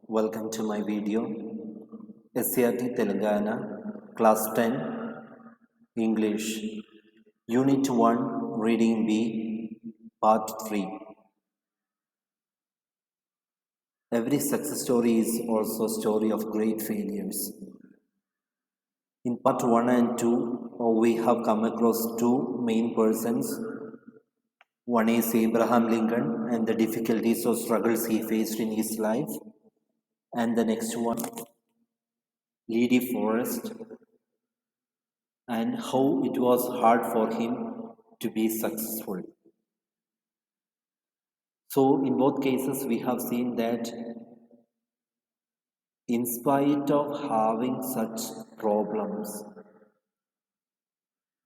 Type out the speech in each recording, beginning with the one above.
Welcome to my video. SCRT Telangana, Class 10, English, Unit 1, Reading B, Part 3. Every success story is also a story of great failures. In Part 1 and 2, we have come across two main persons. One is Abraham Lincoln and the difficulties or struggles he faced in his life. And the next one, Lady Forrest, and how it was hard for him to be successful. So, in both cases, we have seen that in spite of having such problems,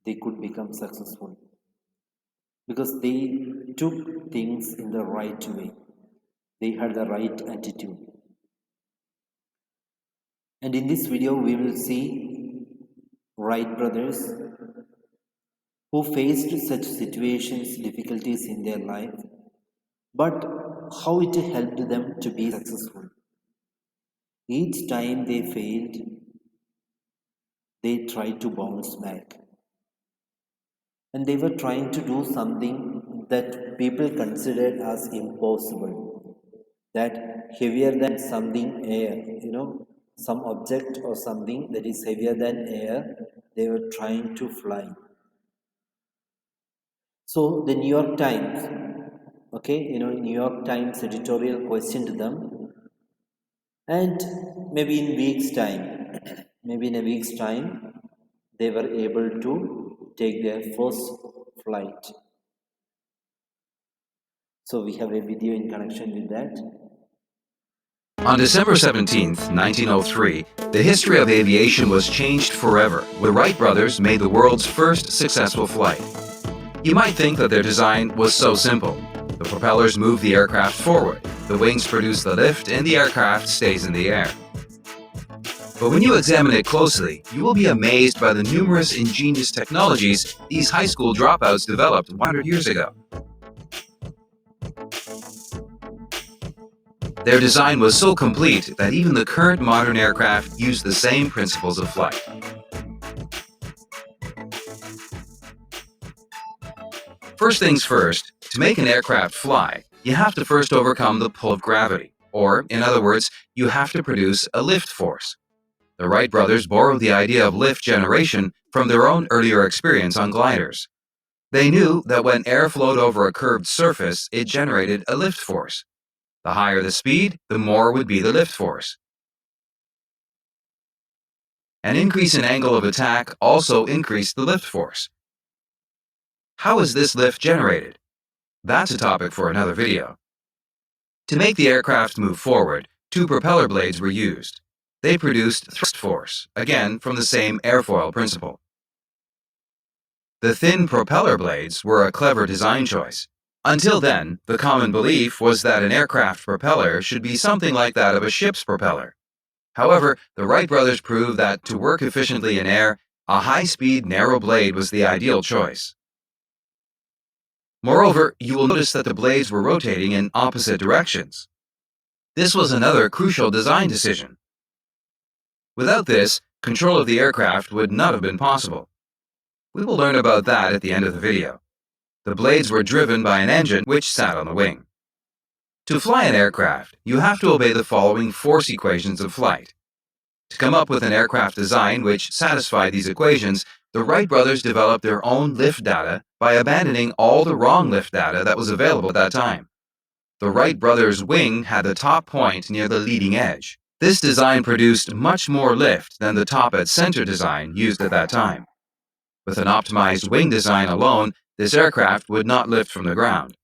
they could become successful because they took things in the right way, they had the right attitude. And in this video, we will see Wright brothers who faced such situations, difficulties in their life, but how it helped them to be successful. Each time they failed, they tried to bounce back. And they were trying to do something that people considered as impossible, that heavier than something air, some object or something that is heavier than air, they were trying to fly. So the New York Times, New York Times editorial questioned them, and maybe in a week's time, they were able to take their first flight. So we have a video in connection with that. On December 17, 1903, the history of aviation was changed forever when the Wright brothers made the world's first successful flight. You might think that their design was so simple. The propellers move the aircraft forward, the wings produce the lift, and the aircraft stays in the air. But when you examine it closely, you will be amazed by the numerous ingenious technologies these high school dropouts developed 100 years ago. Their design was so complete that even the current modern aircraft use the same principles of flight. First things first, to make an aircraft fly, you have to first overcome the pull of gravity, or, in other words, you have to produce a lift force. The Wright brothers borrowed the idea of lift generation from their own earlier experience on gliders. They knew that when air flowed over a curved surface, it generated a lift force. The higher the speed, the more would be the lift force. An increase in angle of attack also increased the lift force. How is this lift generated? That's a topic for another video. To make the aircraft move forward, two propeller blades were used. They produced thrust force, again from the same airfoil principle. The thin propeller blades were a clever design choice. Until then, the common belief was that an aircraft propeller should be something like that of a ship's propeller. However, the Wright brothers proved that to work efficiently in air, a high-speed, narrow blade was the ideal choice. Moreover, you will notice that the blades were rotating in opposite directions. This was another crucial design decision. Without this, control of the aircraft would not have been possible. We will learn about that at the end of the video. The blades were driven by an engine which sat on the wing. To fly an aircraft, you have to obey the following force equations of flight. To come up with an aircraft design which satisfied these equations, the Wright brothers developed their own lift data by abandoning all the wrong lift data that was available at that time. The Wright brothers' wing had the top point near the leading edge. This design produced much more lift than the top at center design used at that time. With an optimized wing design alone, this aircraft would not lift from the ground.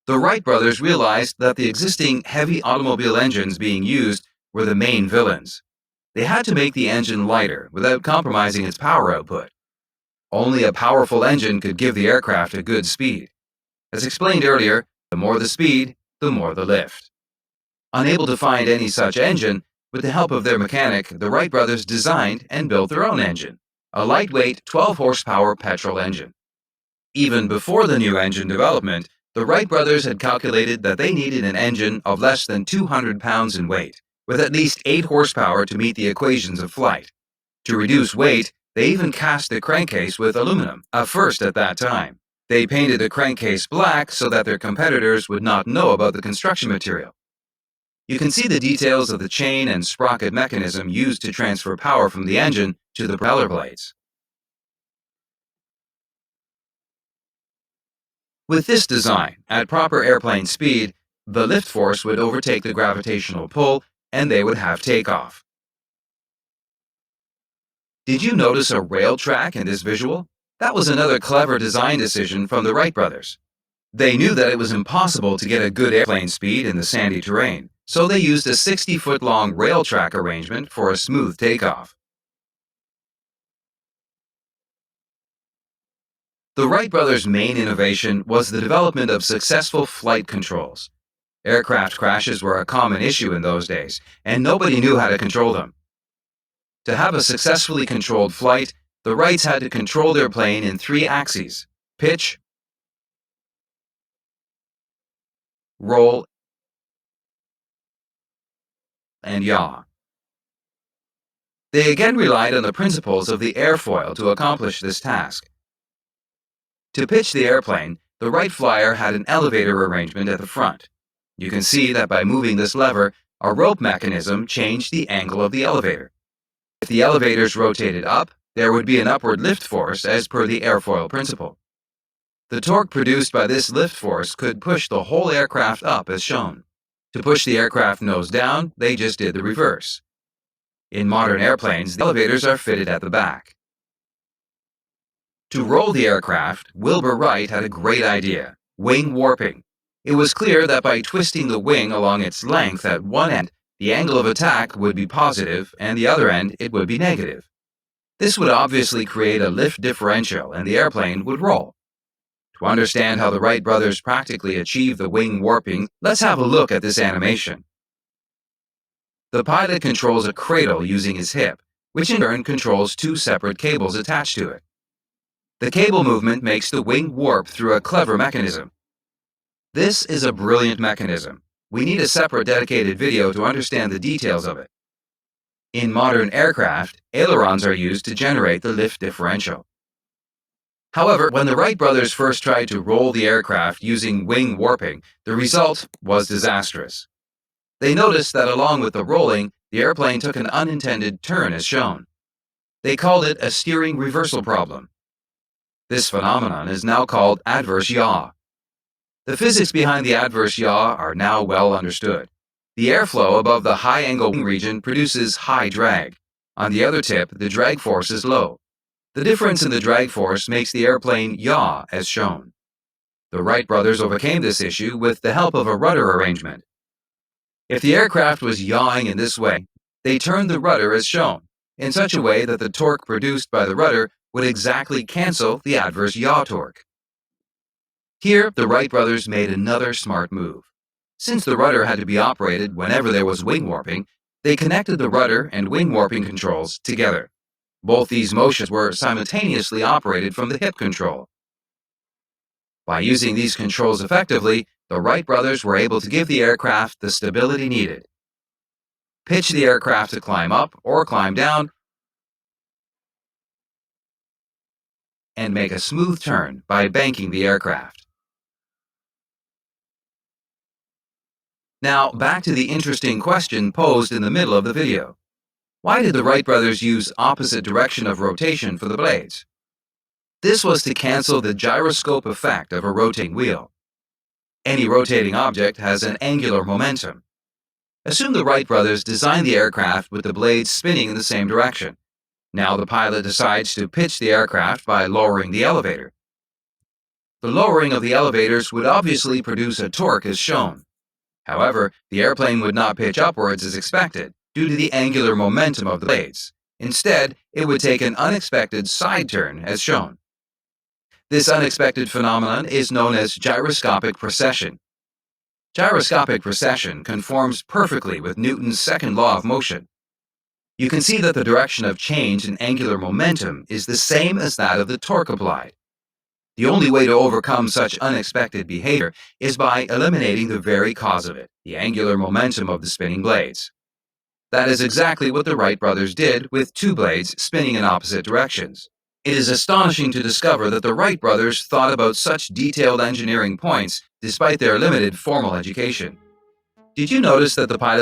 The Wright brothers realized that the existing heavy automobile engines being used were the main villains. They had to make the engine lighter without compromising its power output. Only a powerful engine could give the aircraft a good speed. As explained earlier, the more the speed, the more the lift. Unable to find any such engine, with the help of their mechanic, the Wright brothers designed and built their own engine, a lightweight 12-horsepower petrol engine. Even before the new engine development, the Wright brothers had calculated that they needed an engine of less than 200 pounds in weight, with at least 8 horsepower to meet the equations of flight. To reduce weight, they even cast the crankcase with aluminum, a first at that time. They painted the crankcase black so that their competitors would not know about the construction material. You can see the details of the chain and sprocket mechanism used to transfer power from the engine to the propeller blades. With this design, at proper airplane speed, the lift force would overtake the gravitational pull and they would have takeoff. Did you notice a rail track in this visual? That was another clever design decision from the Wright brothers. They knew that it was impossible to get a good airplane speed in the sandy terrain, so they used a 60-foot-long rail track arrangement for a smooth takeoff. The Wright brothers' main innovation was the development of successful flight controls. Aircraft crashes were a common issue in those days, and nobody knew how to control them. To have a successfully controlled flight, the Wrights had to control their plane in 3 axes: pitch, roll, and yaw. They again relied on the principles of the airfoil to accomplish this task. To pitch the airplane, the Wright Flyer had an elevator arrangement at the front. You can see that by moving this lever, a rope mechanism changed the angle of the elevator. If the elevators rotated up, there would be an upward lift force as per the airfoil principle. The torque produced by this lift force could push the whole aircraft up as shown. To push the aircraft nose down, they just did the reverse. In modern airplanes, the elevators are fitted at the back. To roll the aircraft, Wilbur Wright had a great idea: wing warping. It was clear that by twisting the wing along its length at one end, the angle of attack would be positive and the other end it would be negative. This would obviously create a lift differential and the airplane would roll. To understand how the Wright brothers practically achieved the wing warping, let's have a look at this animation. The pilot controls a cradle using his hip, which in turn controls 2 separate cables attached to it. The cable movement makes the wing warp through a clever mechanism. This is a brilliant mechanism. We need a separate dedicated video to understand the details of it. In modern aircraft, ailerons are used to generate the lift differential. However, when the Wright brothers first tried to roll the aircraft using wing warping, the result was disastrous. They noticed that along with the rolling, the airplane took an unintended turn as shown. They called it a steering reversal problem. This phenomenon is now called adverse yaw. The physics behind the adverse yaw are now well understood. The airflow above the high-angle wing region produces high drag. On the other tip, the drag force is low. The difference in the drag force makes the airplane yaw as shown. The Wright brothers overcame this issue with the help of a rudder arrangement. If the aircraft was yawing in this way, they turned the rudder as shown, in such a way that the torque produced by the rudder would exactly cancel the adverse yaw torque. Here, the Wright brothers made another smart move. Since the rudder had to be operated whenever there was wing warping, they connected the rudder and wing warping controls together. Both these motions were simultaneously operated from the hip control. By using these controls effectively, the Wright brothers were able to give the aircraft the stability needed. Pitch the aircraft to climb up or climb down, and make a smooth turn by banking the aircraft. Now, back to the interesting question posed in the middle of the video. Why did the Wright brothers use opposite direction of rotation for the blades? This was to cancel the gyroscope effect of a rotating wheel. Any rotating object has an angular momentum. Assume the Wright brothers designed the aircraft with the blades spinning in the same direction. Now the pilot decides to pitch the aircraft by lowering the elevator. The lowering of the elevators would obviously produce a torque as shown. However, the airplane would not pitch upwards as expected due to the angular momentum of the blades. Instead, it would take an unexpected side turn as shown. This unexpected phenomenon is known as gyroscopic precession. Gyroscopic precession conforms perfectly with Newton's second law of motion. You can see that the direction of change in angular momentum is the same as that of the torque applied. The only way to overcome such unexpected behavior is by eliminating the very cause of it, the angular momentum of the spinning blades. That is exactly what the Wright brothers did with two blades spinning in opposite directions. It is astonishing to discover that the Wright brothers thought about such detailed engineering points despite their limited formal education. Did you notice that the pilot